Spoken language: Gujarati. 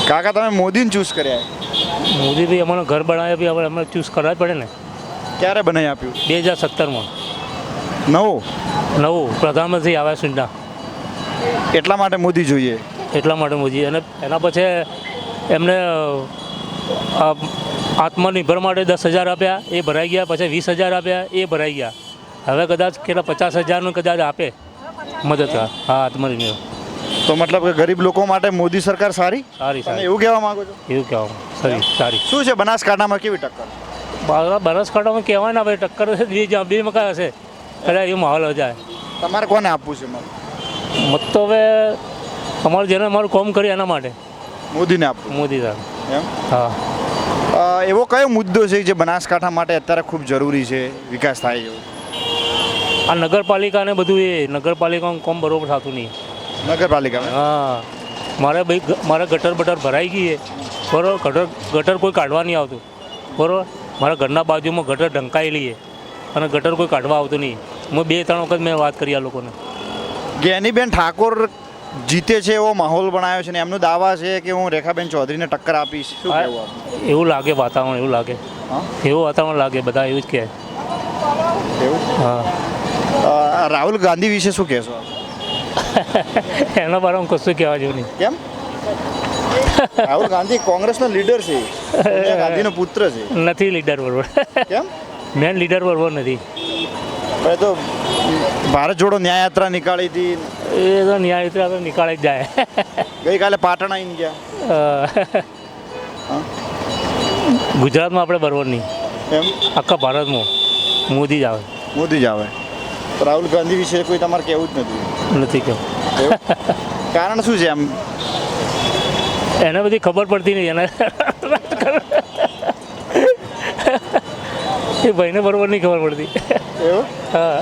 કાકા તમે મોદીને ચૂઝ કર્યા મોદી ભાઈ અમારું ઘર બનાવ્યા બી આપણે અમને ચૂઝ કરવા જ પડે ને. ક્યારે બનાવી આપ્યું? 2017માં નવું પ્રધાનમંત્રી આવાસ યોજના, એટલા માટે મોદી જોઈએ. એટલા માટે મોદી. અને એના પછી એમને આત્મનિર્ભર માટે 10,000 આપ્યા, એ ભરાઈ ગયા. પછી 20,000 આપ્યા, એ ભરાઈ ગયા. હવે કદાચ કેટલા 50,000નું કદાચ આપે મદદ. હા, આત્મનિર્ભર. તો મતલબ કે ગરીબ લોકો માટે મોદી સરકાર સારી સારી તમે સારી એવું કહેવા માંગો છો? એવું કહેવાનું. સારી. શું છે બનાસકાંઠામાં કેવી ટક્કર? બનાસકાંઠામાં કહેવાય ને ભાઈ, ટક્કર બે મકા હશે કદાચ એવું માહોલ હો જાય. તમારે કોને આપવું છે મત? મત તો હવે અમારું જેને અમારું કામ કર્યું એના માટે મોદીને આપવું મોદી સાહેબ. એમ? હા. એવો કયો મુદ્દો છે જે બનાસકાંઠા માટે અત્યારે ખૂબ જરૂરી છે વિકાસ થાય એવો? આ નગરપાલિકાને બધું, એ નગરપાલિકાનું કામ બરોબર થતું નહીં. નગરપાલિકામાં હા, મારે ગટર બટર ભરાઈ ગઈ છે બરોબર. ગટર કોઈ કાઢવા નહીં આવતું બરોબર. મારા ઘરના બાજુમાં ગટર ઢંકાયેલી છે અને ગટર કોઈ કાઢવા આવતું નહીં. હું 2-3 વખત મેં વાત કરી આ લોકોને. જ્ઞાનીબેન ઠાકોર જીતે છે એવો માહોલ બનાવ્યો છે ને એમનો દાવા છે કે હું રેખાબેન ચૌધરીને ટક્કર આપીશ. શું કહેવું આપનું? એવું લાગે વાતાવરણ, એવું લાગે. હા, એવું વાતાવરણ લાગે, બધા એવું જ કહે. એવું? હા. રાહુલ ગાંધી વિશે શું કહેશો? એના બારામાં કશું કહેવા જેવું નહીં. કેમ? રાહુલ ગાંધી કોંગ્રેસનો લીડર છે, સોનિયા ગાંધીનો પુત્ર છે. નથી લીડર બરોબર. કેમ? મેન લીડર બરોબર નથી. એ તો ભારત જોડો ન્યાય યાત્રા નીકાળી હતી. એ તો ન્યાય આપણે નીકાળી જ જાય. ગઈકાલે પાટણ આવીને ગયા. હા? ગુજરાતમાં આપણે બરોબર નહીં, એમ? આખા ભારતમાં મોદી જ આવે. મોદી જ આવે. તો રાહુલ ગાંધી વિશે કોઈ તમારે કહેવું જ નથી કેવું. એવું? કારણ શું છે આમ? એને બધી ખબર પડતી નહીં. એને એ ભાઈને બરોબર નહીં ખબર પડતી. એવું? હા.